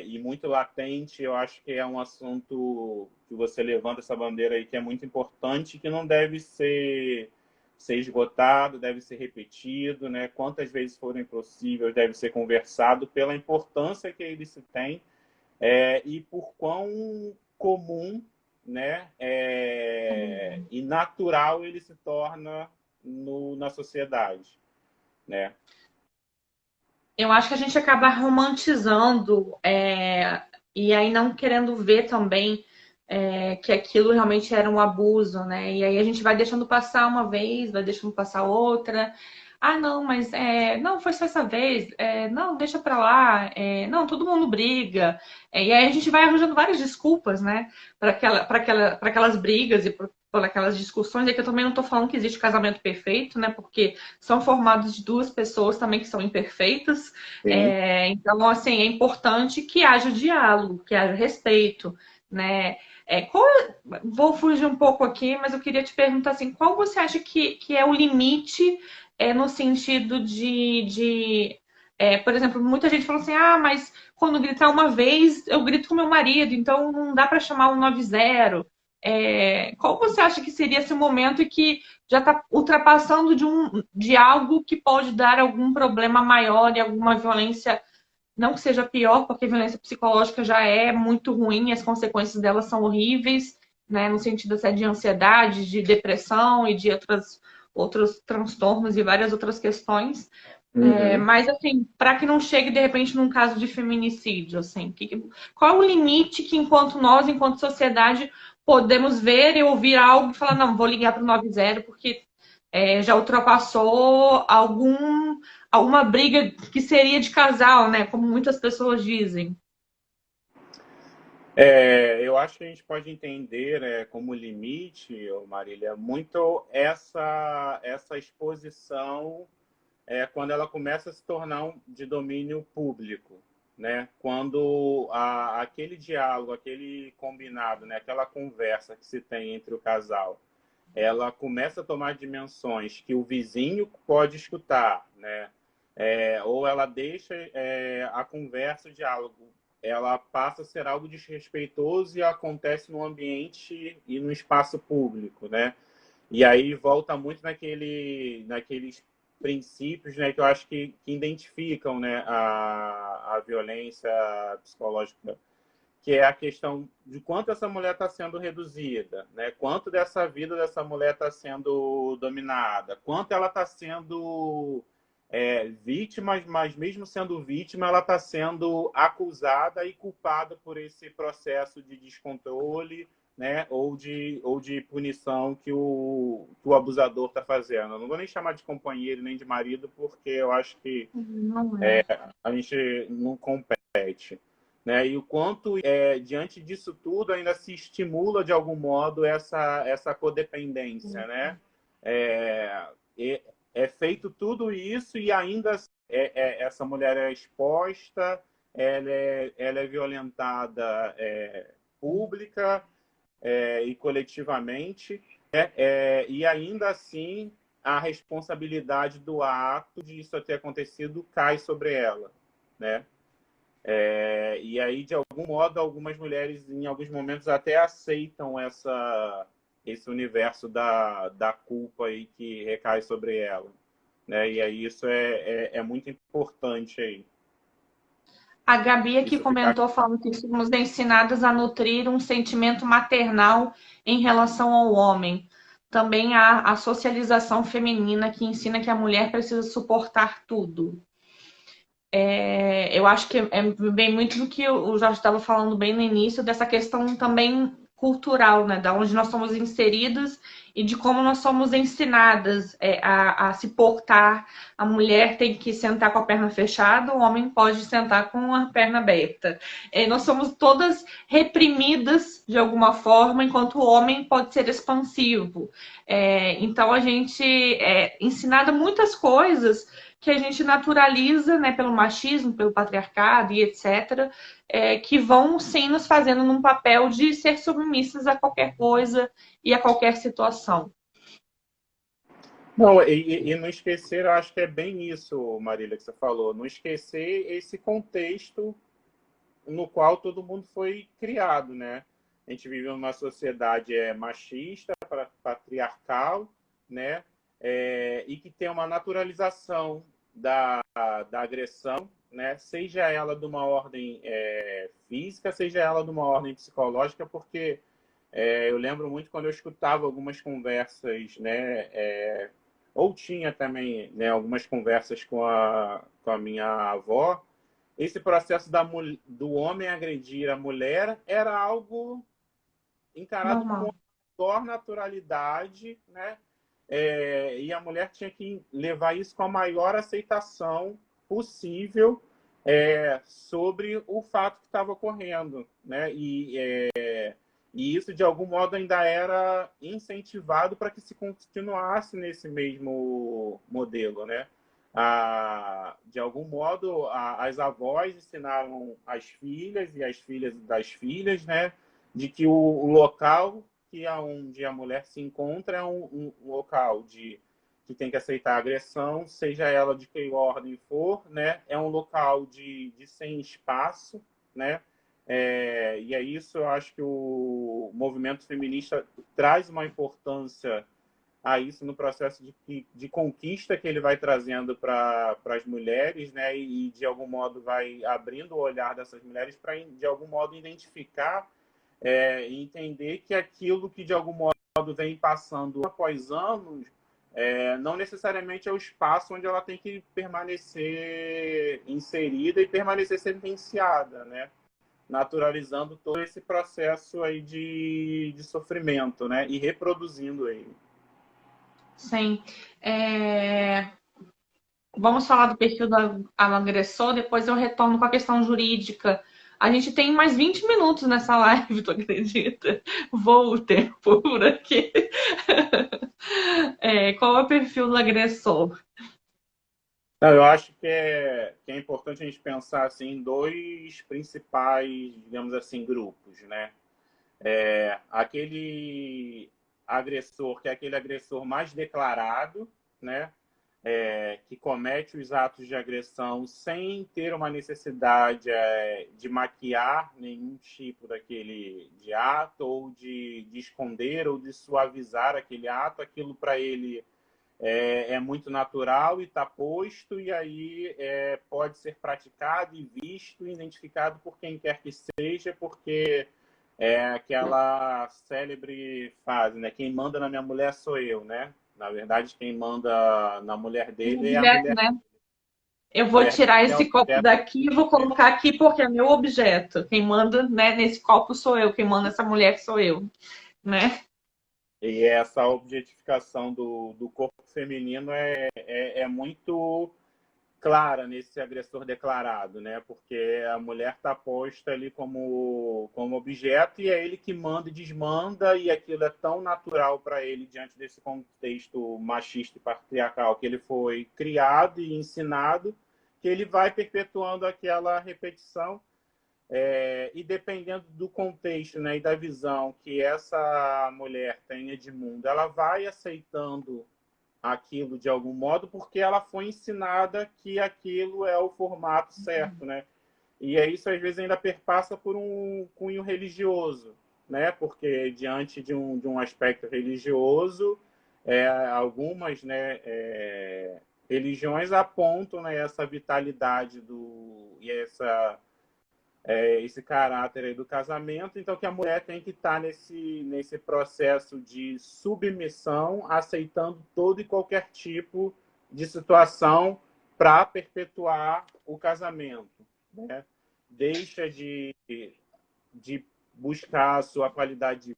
[SPEAKER 2] E muito latente. Eu acho que é um assunto que você levanta essa bandeira aí que é muito importante, que não deve ser esgotado, deve ser repetido, né? Quantas vezes forem possíveis, deve ser conversado pela importância que ele se tem e por quão comum, né? E natural ele se torna na sociedade, né?
[SPEAKER 1] Eu acho que a gente acaba romantizando e aí não querendo ver também que aquilo realmente era um abuso, né? E aí a gente vai deixando passar uma vez, vai deixando passar outra. Ah, não, mas não, foi só essa vez. Não, deixa pra lá. Não, todo mundo briga. E aí a gente vai arranjando várias desculpas, né? Para aquelas brigas e por aquelas discussões. É que eu também não estou falando que existe casamento perfeito, né? Porque são formados de duas pessoas também que são imperfeitas. Então, assim, é importante que haja diálogo, que haja respeito, né? Vou fugir um pouco aqui, mas eu queria te perguntar assim, qual você acha que é o limite no sentido por exemplo, muita gente falou assim, mas quando gritar uma vez, eu grito com meu marido, então não dá para chamar o 90. Qual você acha que seria esse momento em que já está ultrapassando de algo que pode dar algum problema maior e alguma violência, não que seja pior, porque a violência psicológica já é muito ruim e as consequências dela são horríveis, né, no sentido de ansiedade, de depressão e de outros transtornos e várias outras questões. Mas, assim, para que não chegue, de repente, num caso de feminicídio, assim, qual é o limite que, enquanto sociedade, podemos ver e ouvir algo e falar, não, vou ligar para o 90 porque já ultrapassou alguma briga que seria de casal, né? Como muitas pessoas dizem.
[SPEAKER 2] Eu acho que a gente pode entender como limite, Marília, muito essa exposição quando ela começa a se tornar de domínio público, né? Quando aquele diálogo, aquele combinado, né? Aquela conversa que se tem entre o casal, ela começa a tomar dimensões que o vizinho pode escutar, né? Ou ela deixa a conversa, o diálogo, ela passa a ser algo desrespeitoso e acontece no ambiente e no espaço público, né? E aí volta muito naqueles princípios, né, que eu acho que identificam, né, a violência psicológica, que é a questão de quanto essa mulher está sendo reduzida, né? Quanto dessa vida dessa mulher está sendo dominada, quanto ela está sendo vítima, mas mesmo sendo vítima, ela está sendo acusada e culpada por esse processo de descontrole, né? Ou de punição que o abusador está fazendo. Eu não vou nem chamar de companheiro nem de marido, porque eu acho que a gente não compete. Né? E o quanto, diante disso tudo, ainda se estimula, de algum modo, essa codependência. Né? É feito tudo isso e ainda essa mulher é exposta, ela é violentada pública e coletivamente, e ainda assim a responsabilidade do ato de isso ter acontecido cai sobre ela, né? E aí, de algum modo, algumas mulheres, em alguns momentos, até aceitam esse universo da culpa aí que recai sobre ela, né? E aí isso é muito importante aí.
[SPEAKER 1] A Gabi aqui comentou falando que somos ensinadas a nutrir um sentimento maternal em relação ao homem. Também há a socialização feminina que ensina que a mulher precisa suportar tudo. Eu acho que bem muito do que o Jorge estava falando bem no início, dessa questão também cultural, né? Da onde nós somos inseridos e de como nós somos ensinadas a se portar. A mulher tem que sentar com a perna fechada, o homem pode sentar com a perna aberta. Nós somos todas reprimidas de alguma forma, enquanto o homem pode ser expansivo. Então a gente é ensinada muitas coisas que a gente naturaliza, né, pelo machismo, pelo patriarcado e etc., que vão sim nos fazendo num papel de ser submissas a qualquer coisa e a qualquer situação.
[SPEAKER 2] Não, e não esquecer, eu acho que é bem isso, Marília, que você falou, não esquecer esse contexto no qual todo mundo foi criado, né? A gente vive numa sociedade machista, patriarcal, né? E que tem uma naturalização da agressão, né? Seja ela de uma ordem física, seja ela de uma ordem psicológica, porque eu lembro muito quando eu escutava algumas conversas, né? Ou tinha também, né, algumas conversas com a minha avó, esse processo do homem agredir a mulher era algo encarado com
[SPEAKER 1] Normal.
[SPEAKER 2] a maior naturalidade, né? E a mulher tinha que levar isso com a maior aceitação possível sobre o fato que estava ocorrendo, né? E isso, de algum modo, ainda era incentivado para que se continuasse nesse mesmo modelo, né? De algum modo, as avós ensinaram as filhas e as filhas das filhas, né? De que o local que é onde a mulher se encontra é um local que tem que aceitar a agressão, seja ela de que ordem for, né? É um local de sem espaço, né? E é isso, eu acho que o movimento feminista traz uma importância a isso no processo de conquista que ele vai trazendo para as mulheres, né? E, de algum modo, vai abrindo o olhar dessas mulheres para, de algum modo, identificar e entender que aquilo que, de algum modo, vem passando após anos, não necessariamente é o espaço onde ela tem que permanecer inserida e permanecer sentenciada, né? Naturalizando todo esse processo aí de sofrimento, né? E reproduzindo ele.
[SPEAKER 1] Sim. Vamos falar do perfil do agressor, depois eu retorno com a questão jurídica. A gente tem mais 20 minutos nessa live, tu acredita? Voa o tempo por aqui. Qual é o perfil do agressor?
[SPEAKER 2] Não, eu acho que é importante a gente pensar assim, em dois principais, digamos assim, grupos, né? Aquele agressor, que é aquele agressor mais declarado, né? Que comete os atos de agressão sem ter uma necessidade de maquiar nenhum tipo daquele de ato, ou de esconder, ou de suavizar aquele ato. Aquilo para ele é muito natural e está posto, e aí pode ser praticado e visto, identificado por quem quer que seja, porque aquela célebre frase, né? Quem manda na minha mulher sou eu, né? Na verdade, quem manda na mulher
[SPEAKER 1] Um
[SPEAKER 2] dele é a
[SPEAKER 1] objeto,
[SPEAKER 2] mulher.
[SPEAKER 1] né? Eu vou tirar
[SPEAKER 2] É
[SPEAKER 1] esse copo
[SPEAKER 2] objeto.
[SPEAKER 1] daqui e vou colocar aqui porque é meu objeto. Quem manda, né, nesse copo sou eu, quem manda essa mulher sou eu, né?
[SPEAKER 2] E essa objetificação do corpo feminino é muito clara nesse agressor declarado, né? Porque a mulher está posta ali como objeto, e é ele que manda e desmanda, e aquilo é tão natural para ele diante desse contexto machista e patriarcal que ele foi criado e ensinado, que ele vai perpetuando aquela repetição. E dependendo do contexto, né, e da visão que essa mulher tenha de mundo, ela vai aceitando aquilo de algum modo, porque ela foi ensinada que aquilo é o formato certo, né? E é isso, às vezes, ainda perpassa por um cunho religioso, né? Porque diante de um aspecto religioso, algumas, né, religiões apontam, né, essa vitalidade e esse caráter aí do casamento, então que a mulher tem que estar nesse processo de submissão, aceitando todo e qualquer tipo de situação para perpetuar o casamento, né? Deixa de buscar a sua qualidade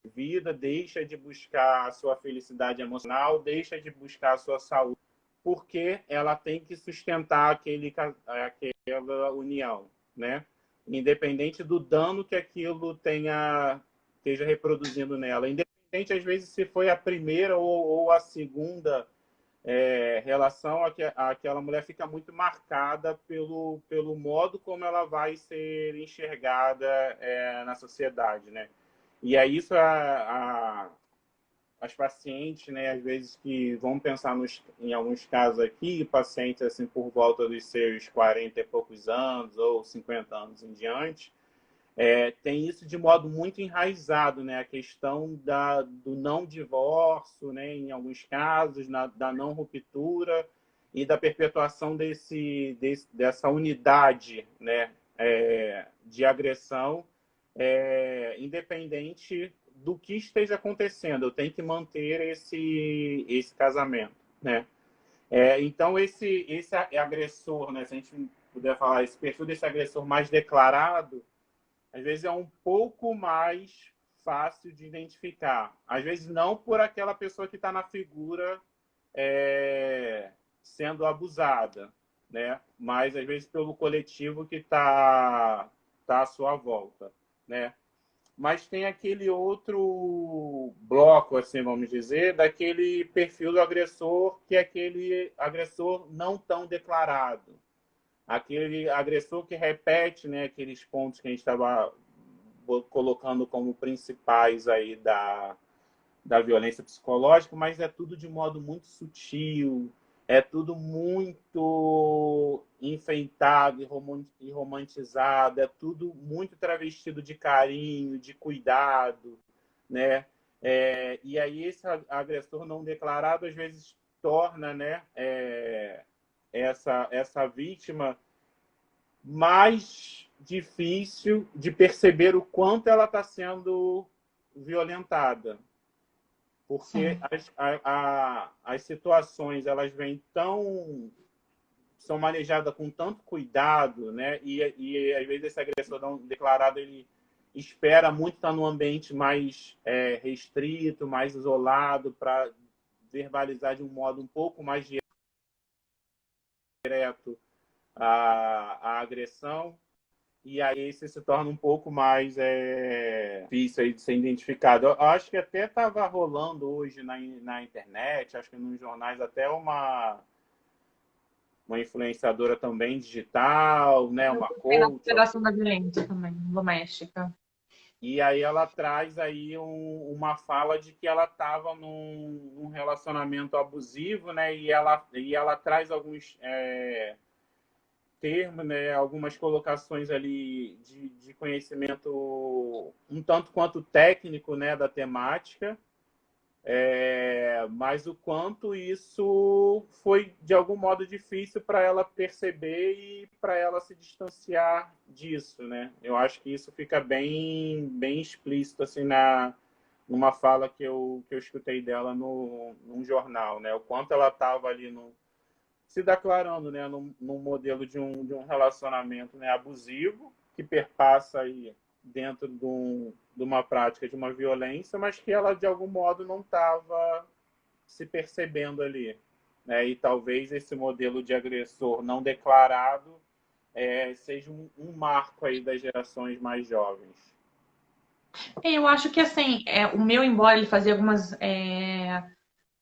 [SPEAKER 2] de vida, deixa de buscar a sua felicidade emocional, deixa de buscar a sua saúde, porque ela tem que sustentar aquela união, né? Independente do dano que aquilo esteja reproduzindo nela. Independente, às vezes, se foi a primeira ou a segunda relação, aquela mulher fica muito marcada pelo modo como ela vai ser enxergada na sociedade, né? E é isso as pacientes, né, às vezes que vão pensar em alguns casos aqui, pacientes assim por volta dos seus 40 e poucos anos ou 50 anos em diante, tem isso de modo muito enraizado, né, a questão do não divórcio, né, em alguns casos, da não ruptura e da perpetuação dessa unidade, né, de agressão, independente do que esteja acontecendo, eu tenho que manter esse casamento, né? Então, esse agressor, né, se a gente puder falar, esse perfil desse agressor mais declarado, às vezes é um pouco mais fácil de identificar. Às vezes não por aquela pessoa que está na figura sendo abusada, né? Mas às vezes pelo coletivo que tá à sua volta, né? Mas tem aquele outro bloco, assim, vamos dizer, daquele perfil do agressor, que é aquele agressor não tão declarado. Aquele agressor que repete, né, aqueles pontos que a gente estava colocando como principais aí da violência psicológica, mas é tudo de modo muito sutil, é tudo muito enfeitado e romantizado, é tudo muito travestido de carinho, de cuidado, né? E aí esse agressor não declarado às vezes torna, né, essa vítima mais difícil de perceber o quanto ela está sendo violentada, porque
[SPEAKER 1] Sim.
[SPEAKER 2] as situações elas são manejadas com tanto cuidado, né? E às vezes esse agressor não declarado ele espera muito estar num ambiente mais restrito, mais isolado, para verbalizar de um modo um pouco mais direto a agressão. E aí isso se torna um pouco mais difícil aí de ser identificado. Eu acho que até estava rolando hoje na internet, acho que nos jornais, até uma influenciadora também digital, né,
[SPEAKER 1] Eu
[SPEAKER 2] uma
[SPEAKER 1] pensei na
[SPEAKER 2] coach.
[SPEAKER 1] superação da violência também, doméstica.
[SPEAKER 2] E aí ela traz aí uma fala de que ela estava num relacionamento abusivo, né, e ela traz alguns termo, né, algumas colocações ali de conhecimento um tanto quanto técnico, né, da temática, mas o quanto isso foi de algum modo difícil para ela perceber e para ela se distanciar disso, né? Eu acho que isso fica bem explícito assim numa fala que eu escutei dela num jornal, né? O quanto ela estava ali se declarando, né, num modelo de um relacionamento, né, abusivo, que perpassa aí dentro de uma prática de uma violência, mas que ela, de algum modo, não estava se percebendo ali. Né? E talvez esse modelo de agressor não declarado seja um marco aí das gerações mais jovens.
[SPEAKER 1] Eu acho que assim, o meu, embora ele fazia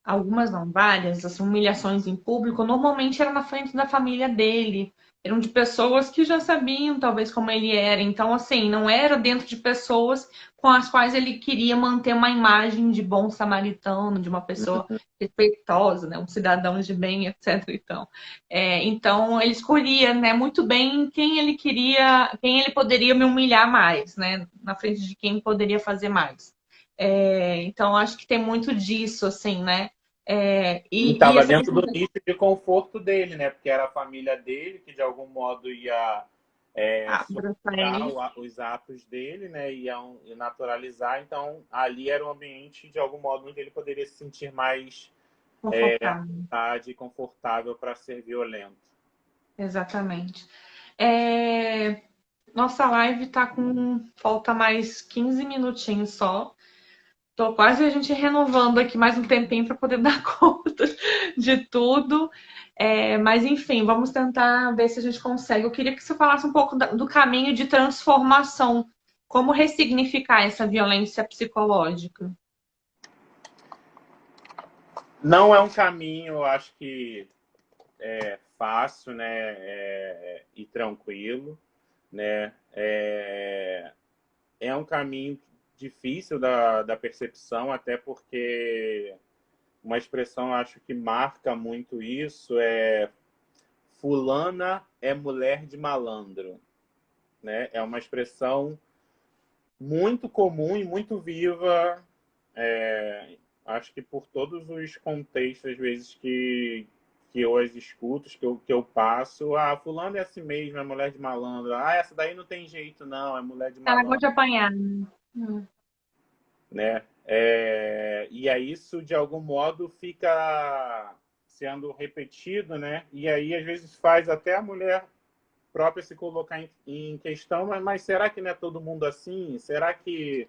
[SPEAKER 1] algumas não, várias, assim, humilhações em público, normalmente era na frente da família dele. Eram de pessoas que já sabiam, talvez, como ele era. Então, assim, não era dentro de pessoas com as quais ele queria manter uma imagem de bom samaritano, de uma pessoa respeitosa, né? Um cidadão de bem, etc. Então, ele escolhia, né, muito bem quem ele queria, quem ele poderia me humilhar mais, né? Na frente de quem poderia fazer mais. Então, acho que tem muito disso, assim, né?
[SPEAKER 2] E
[SPEAKER 1] E
[SPEAKER 2] estava
[SPEAKER 1] essa
[SPEAKER 2] dentro
[SPEAKER 1] questão
[SPEAKER 2] do nicho de conforto dele, né? Porque era a família dele que, de algum modo, ia
[SPEAKER 1] abraçar
[SPEAKER 2] suportar
[SPEAKER 1] ele
[SPEAKER 2] os atos dele, né? Iam naturalizar. Então, ali era um ambiente, de algum modo, onde ele poderia se sentir mais
[SPEAKER 1] confortável.
[SPEAKER 2] confortável para ser violento.
[SPEAKER 1] Exatamente. Nossa live tá com. Falta mais 15 minutinhos só. Tô quase a gente renovando aqui mais um tempinho para poder dar conta de tudo. Mas enfim, vamos tentar ver se a gente consegue. Eu queria que você falasse um pouco do caminho de transformação. Como ressignificar essa violência psicológica?
[SPEAKER 2] Não é um caminho, eu acho que fácil, né, e tranquilo, né? É um caminho difícil da percepção, até porque uma expressão, acho que marca muito isso, é fulana é mulher de malandro, né? É uma expressão muito comum e muito viva, acho que por todos os contextos, às vezes, que eu as escuto, que eu passo. Ah, fulano é assim mesmo, é mulher de malandro. Ah, essa daí não tem jeito, não, é mulher de
[SPEAKER 1] Ela gosta
[SPEAKER 2] malandro,
[SPEAKER 1] de apanhar.
[SPEAKER 2] né? E aí isso, de algum modo, fica sendo repetido, né? E aí, às vezes, faz até a mulher própria se colocar em questão, mas será que não é todo mundo assim? Será que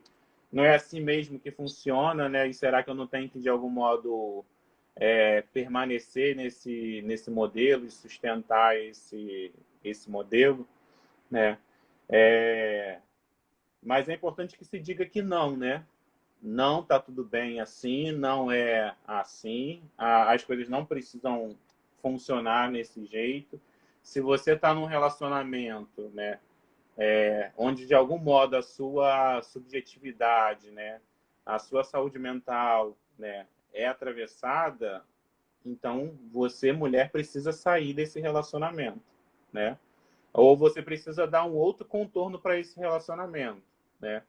[SPEAKER 2] não é assim mesmo que funciona, né? E será que eu não tenho que, de algum modo, permanecer nesse modelo e sustentar esse modelo, né? É, mas é importante que se diga que não, né? Não tá tudo bem assim, não é assim, as coisas não precisam funcionar nesse jeito. Se você está num relacionamento, né, onde de algum modo a sua subjetividade, né, a sua saúde mental, né, é atravessada, então você, mulher, precisa sair desse relacionamento, né? Ou você precisa dar um outro contorno para esse relacionamento, né?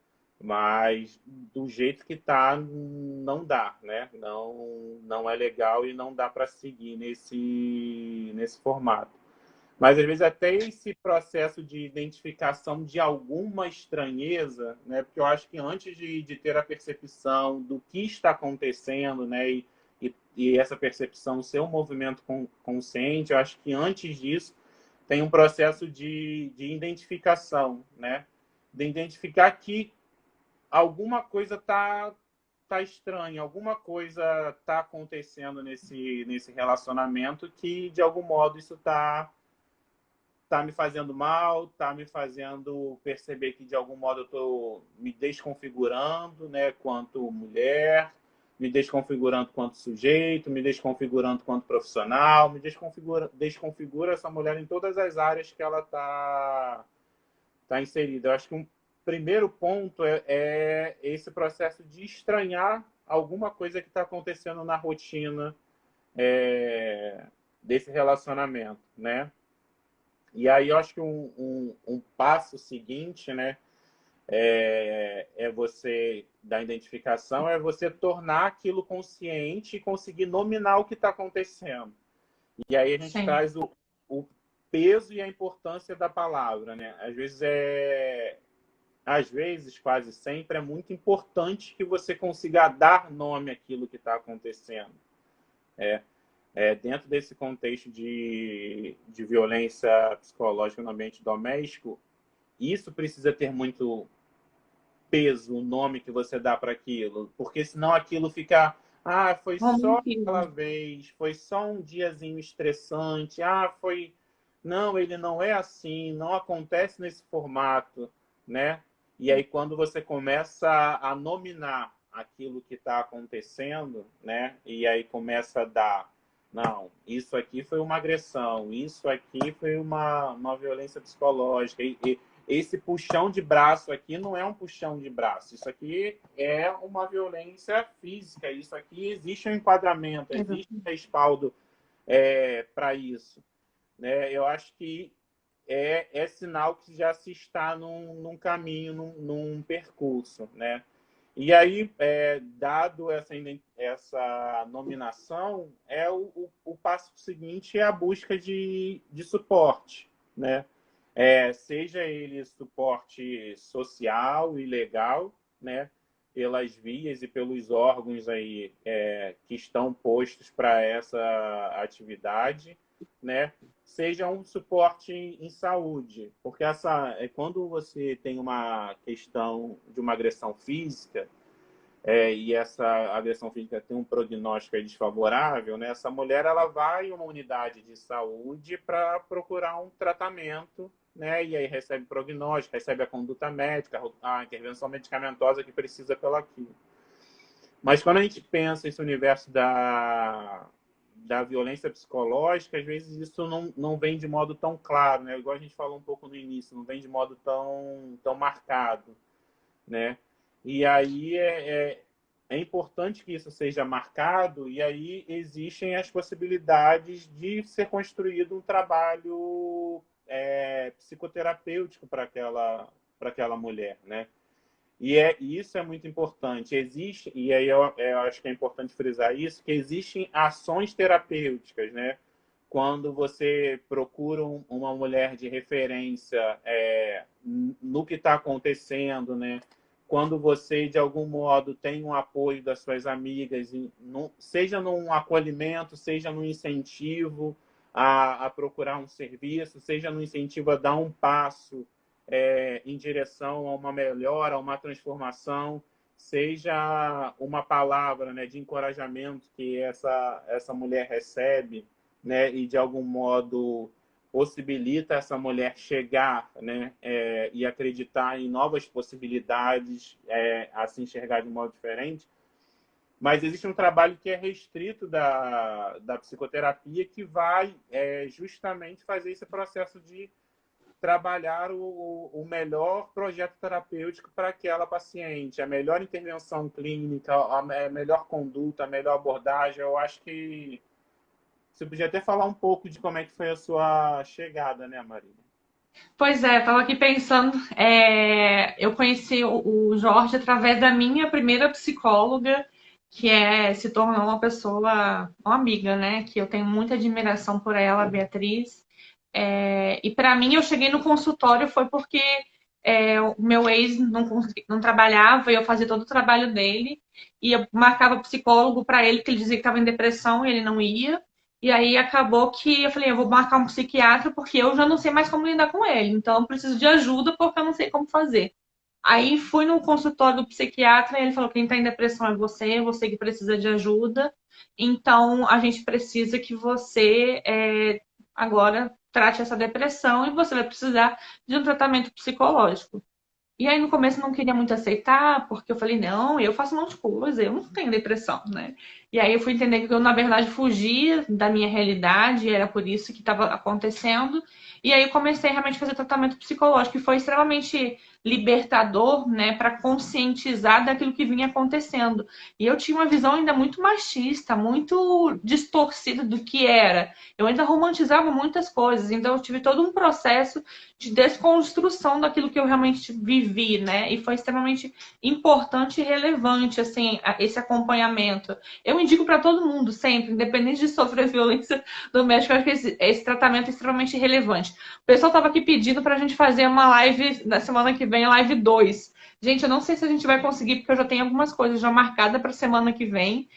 [SPEAKER 2] Mas do jeito que tá, não dá, né? Não é legal e não dá para seguir nesse formato. Mas às vezes até esse processo de identificação de alguma estranheza, né? Porque eu acho que antes de ter a percepção do que está acontecendo, né? E essa percepção ser um movimento consciente, eu acho que antes disso tem um processo de identificação, né? De identificar que alguma coisa tá estranha, alguma coisa está acontecendo nesse relacionamento que, de algum modo, isso tá me fazendo mal, tá me fazendo perceber que, de algum modo, eu estou me desconfigurando, né, quanto mulher, me desconfigurando quanto sujeito, me desconfigurando quanto profissional, desconfigura essa mulher em todas as áreas que ela tá inserida. Eu acho que um primeiro ponto é esse processo de estranhar alguma coisa que está acontecendo na rotina desse relacionamento, né? E aí eu acho que um passo seguinte, né, você, da identificação, é você tornar aquilo consciente e conseguir nominar o que está acontecendo. E aí a gente
[SPEAKER 1] Sim.
[SPEAKER 2] traz o peso e a importância da palavra, né? Às vezes, quase sempre, é muito importante que você consiga dar nome àquilo que está acontecendo. Dentro desse contexto de violência psicológica no ambiente doméstico, isso precisa ter muito peso, o nome que você dá para aquilo, porque senão aquilo fica, foi só aquela
[SPEAKER 1] Rompido.
[SPEAKER 2] vez, foi só um diazinho estressante, não, ele não é assim, não acontece nesse formato, né? E aí quando você começa a nominar aquilo que está acontecendo, né? E aí começa a dar, não, isso aqui foi uma agressão, isso aqui foi uma violência psicológica, e esse puxão de braço aqui não é um puxão de braço. Isso aqui é uma violência física. Isso aqui existe um enquadramento, existe um respaldo para isso. Né? Eu acho que é sinal que já se está num caminho, num percurso. Né? E aí, dado essa nominação, o passo seguinte é a busca de suporte. Né? Seja ele suporte social e legal, né, pelas vias e pelos órgãos aí que estão postos para essa atividade, né, seja um suporte em saúde, porque quando você tem uma questão de uma agressão física, e essa agressão física tem um prognóstico desfavorável, né, essa mulher ela vai em uma unidade de saúde para procurar um tratamento, né, e aí recebe prognóstico, recebe a conduta médica, a intervenção medicamentosa que precisa pelo aquilo. Mas quando a gente pensa esse universo da violência psicológica, às vezes isso não vem de modo tão claro, né? Igual a gente falou um pouco no início, não vem de modo tão marcado, né? E aí é importante que isso seja marcado, e aí existem as possibilidades de ser construído um trabalho psicoterapêutico para aquela mulher, né? E isso é muito importante. Existe, e aí eu acho que é importante frisar isso, que existem ações terapêuticas, né? Quando você procura uma mulher de referência no que está acontecendo, né? Quando você, de algum modo, tem um apoio das suas amigas, seja num acolhimento, seja num incentivo a procurar um serviço, seja no incentivo a dar um passo em direção a uma melhora, a uma transformação, seja uma palavra, né, de encorajamento que essa mulher recebe, né, e de algum modo possibilita essa mulher chegar, né, e acreditar em novas possibilidades, a se enxergar de um modo diferente. Mas existe um trabalho que é restrito da psicoterapia que vai justamente fazer esse processo de trabalhar o melhor projeto terapêutico para aquela paciente, a melhor intervenção clínica, a melhor conduta, a melhor abordagem. Eu acho que você podia até falar um pouco de como é que foi a sua chegada, né, Marília?
[SPEAKER 1] Pois é, estava aqui pensando. Eu conheci o Jorge através da minha primeira psicóloga, que se tornou uma pessoa, uma amiga, né? Que eu tenho muita admiração por ela, a Beatriz. E para mim, eu cheguei no consultório foi porque o meu ex não trabalhava e eu fazia todo o trabalho dele. E eu marcava psicólogo para ele, que ele dizia que estava em depressão e ele não ia. E aí acabou que eu falei, eu vou marcar um psiquiatra porque eu já não sei mais como lidar com ele. Então eu preciso de ajuda porque eu não sei como fazer. Aí fui no consultório do psiquiatra e ele falou: quem está em depressão é você que precisa de ajuda. Então a gente precisa que você agora trate essa depressão e você vai precisar de um tratamento psicológico. E aí no começo eu não queria muito aceitar, porque eu falei, não, eu faço um monte de coisa, eu não tenho depressão, né? E aí eu fui entender que eu, na verdade, fugia da minha realidade, e era por isso que estava acontecendo. E aí eu comecei realmente a fazer tratamento psicológico, e foi extremamente libertador, né, para conscientizar daquilo que vinha acontecendo. E eu tinha uma visão ainda muito machista, muito distorcida do que era. Eu ainda romantizava muitas coisas, então eu tive todo um processo de desconstrução daquilo que eu realmente vivi, né? E foi extremamente importante e relevante, assim, esse acompanhamento. Eu indico para todo mundo, sempre, independente de sofrer violência doméstica, eu acho que esse tratamento é extremamente relevante. O pessoal estava aqui pedindo para a gente fazer uma live na semana que vem, a live 2. Gente, eu não sei se a gente vai conseguir, porque eu já tenho algumas coisas já marcadas para semana que vem.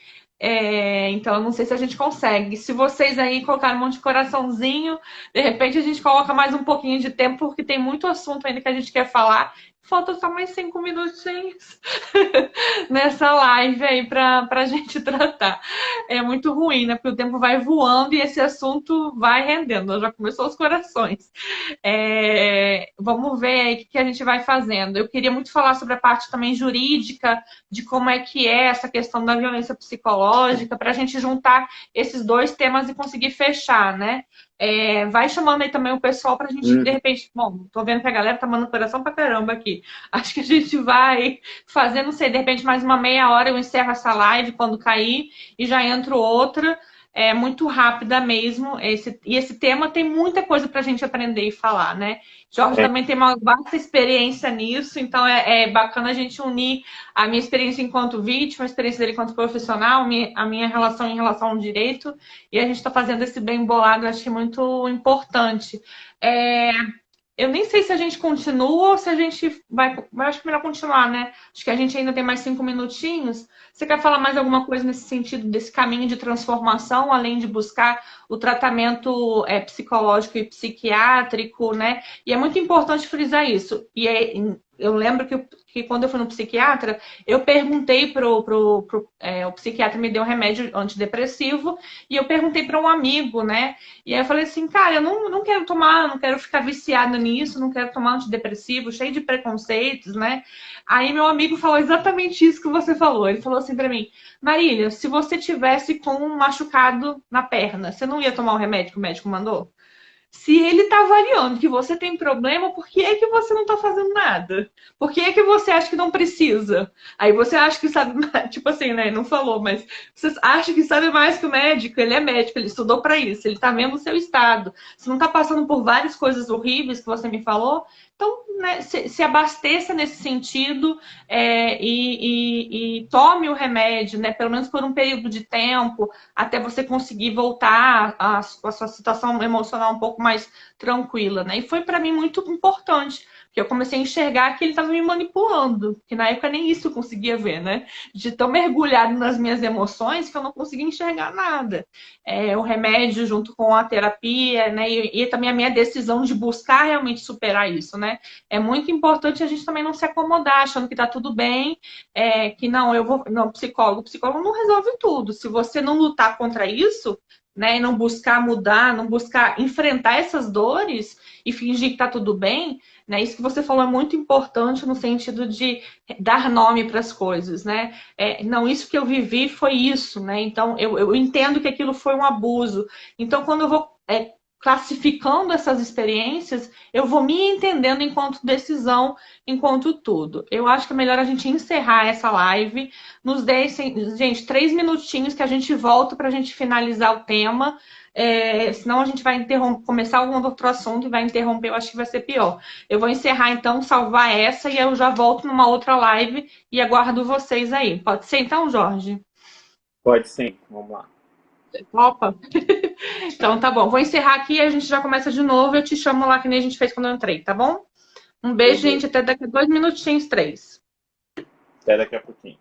[SPEAKER 1] Então, eu não sei se a gente consegue. Se vocês aí colocarem um monte de coraçãozinho, de repente a gente coloca mais um pouquinho de tempo, porque tem muito assunto ainda que a gente quer falar. Falta só mais 5 minutinhos nessa live aí pra gente tratar. É muito ruim, né? Porque o tempo vai voando e esse assunto vai rendendo. Já começou os corações. Vamos ver aí o que a gente vai fazendo. Eu queria muito falar sobre a parte também jurídica, de como é que é essa questão da violência psicológica, para a gente juntar esses dois temas e conseguir fechar, né? Vai chamando aí também o pessoal para a gente, de repente, bom, tô vendo que a galera tá mandando coração pra caramba aqui. Acho que a gente vai fazer, não sei, de repente mais uma meia hora eu encerro essa live quando cair e já entro outra. Muito rápida mesmo. E esse tema tem muita coisa para a gente aprender e falar, né? Jorge também tem uma vasta experiência nisso, então é bacana a gente unir a minha experiência enquanto vítima, a experiência dele enquanto profissional, a minha relação em relação ao direito, e a gente está fazendo esse bem bolado, eu acho que é muito importante. Eu nem sei se a gente continua ou se a gente vai. Acho que é melhor continuar, né? Acho que a gente ainda tem mais 5 minutinhos. Você quer falar mais alguma coisa nesse sentido, desse caminho de transformação, além de buscar o tratamento psicológico e psiquiátrico, né? E é muito importante frisar isso. E eu lembro que quando eu fui no psiquiatra, eu perguntei o psiquiatra me deu um remédio antidepressivo e eu perguntei para um amigo, né? E aí eu falei assim, cara, eu não quero tomar, não quero ficar viciado nisso, não quero tomar antidepressivo, cheio de preconceitos, né? Aí meu amigo falou exatamente isso que você falou. Ele falou assim para mim, Marília, se você tivesse com um machucado na perna, você não ia tomar o remédio que o médico mandou? Se ele está avaliando que você tem problema, por que é que você não está fazendo nada? Por que é que você acha que não precisa? Aí você acha que sabe mais, tipo assim, né? Não falou, mas você acha que sabe mais que o médico? Ele é médico, ele estudou para isso, ele está vendo o seu estado. Você não está passando por várias coisas horríveis que você me falou? Então, né, se abasteça nesse sentido e tome o remédio, né? Pelo menos por um período de tempo, até você conseguir voltar à sua situação emocional um pouco mais tranquila, né? E foi para mim muito importante, porque eu comecei a enxergar que ele estava me manipulando, que na época nem isso eu conseguia ver, né? De tão mergulhado nas minhas emoções que eu não conseguia enxergar nada. O remédio junto com a terapia, né? E também a minha decisão de buscar realmente superar isso, né? É muito importante a gente também não se acomodar achando que tá tudo bem, que não, eu vou. Não, o psicólogo não resolve tudo. Se você não lutar contra isso, né, e não buscar mudar, não buscar enfrentar essas dores e fingir que tá tudo bem, né? Isso que você falou é muito importante no sentido de dar nome para as coisas, né? Não, isso que eu vivi foi isso, né? Então eu entendo que aquilo foi um abuso. Então, quando eu vou classificando essas experiências, eu vou me entendendo enquanto decisão, enquanto tudo. Eu acho que é melhor a gente encerrar essa live. Nos deixem, gente, 3 minutinhos que a gente volta para a gente finalizar o tema. Senão a gente vai começar algum outro assunto e vai interromper, eu acho que vai ser pior. Eu vou encerrar então, salvar essa e eu já volto numa outra live e aguardo vocês aí. Pode ser então, Jorge?
[SPEAKER 2] Pode sim, vamos lá.
[SPEAKER 1] Opa! Então tá bom. Vou encerrar aqui e a gente já começa de novo. Eu te chamo lá que nem a gente fez quando eu entrei, tá bom? Um beijo,
[SPEAKER 2] Beleza.
[SPEAKER 1] gente. Até daqui a 2 minutinhos, 3.
[SPEAKER 2] Até daqui a pouquinho.